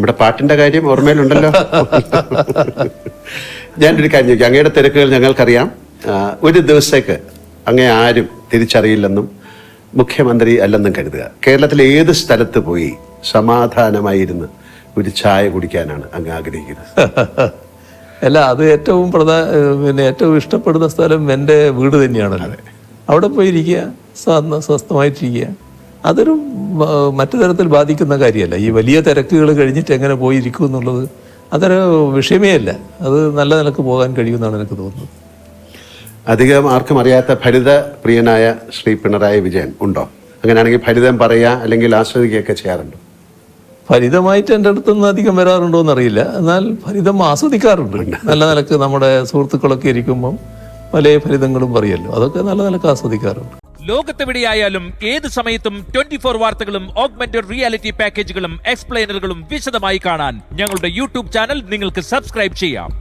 നമ്മുടെ പാട്ടിന്റെ കാര്യം ഓർമ്മയിലുണ്ടല്ലോ. ഞാനൊരു കാര്യം ചോദിക്കാം. അങ്ങയുടെ തിരക്കുകൾ ഞങ്ങൾക്കറിയാം. ഒരു ദിവസത്തേക്ക് അങ്ങേ ആരും തിരിച്ചറിയില്ലെന്നും മുഖ്യമന്ത്രി അല്ലെന്നും കരുതുക. കേരളത്തിലെ ഏത് സ്ഥലത്ത് പോയി സമാധാനമായിരുന്ന് ഒരു ചായ കുടിക്കാനാണ് അങ്ങ് ആഗ്രഹിക്കുന്നത്? അല്ല, അത് ഏറ്റവും ഏറ്റവും ഇഷ്ടപ്പെടുന്ന സ്ഥലം എൻ്റെ വീട് തന്നെയാണല്ലോ. അവിടെ പോയിരിക്കുക, സ്വസ്ഥമായിട്ടിരിക്കുക. അതൊരു മറ്റു തരത്തിൽ ബാധിക്കുന്ന കാര്യമല്ല. ഈ വലിയ തിരക്കുകൾ കഴിഞ്ഞിട്ട് എങ്ങനെ പോയിരിക്കും എന്നുള്ളത് അതൊരു വിഷയമേ അല്ല. അത് നല്ല നിലക്ക് പോകാൻ കഴിയുമെന്നാണ് എനിക്ക് തോന്നുന്നത്. അധികം ആർക്കും അറിയാത്ത ഭരിത പ്രിയനായ ശ്രീ പിണറായി വിജയൻ ഉണ്ടോ? അങ്ങനെയാണെങ്കിൽ ഭരിതം പറയുക അല്ലെങ്കിൽ ആസ്വദിക്കുകയൊക്കെ ചെയ്യാറുണ്ടോ? ഫലിതമായിട്ട് എൻ്റെ അടുത്തൊന്നും അധികം വരാറുണ്ടോ എന്നറിയില്ല. എന്നാൽ ഫലിതം ആസ്വദിക്കാറുണ്ട്. നല്ല നിലക്ക് നമ്മുടെ സുഹൃത്തുക്കളൊക്കെ ഇരിക്കുമ്പം പല ഫലിതങ്ങളും പറയുമല്ലോ, അതൊക്കെ നല്ല നിലക്ക് ആസ്വദിക്കാറുണ്ട്. ലോകത്തെവിടെയായാലും ഏത് സമയത്തും 24 വാർത്തകളും ഓഗ്മെന്റഡ് റിയാലിറ്റി പാക്കേജുകളും എക്സ്പ്ലെയിനറുകളും വിശദമായി കാണാൻ ഞങ്ങളുടെ യൂട്യൂബ് ചാനൽ നിങ്ങൾക്ക് സബ്സ്ക്രൈബ് ചെയ്യാം.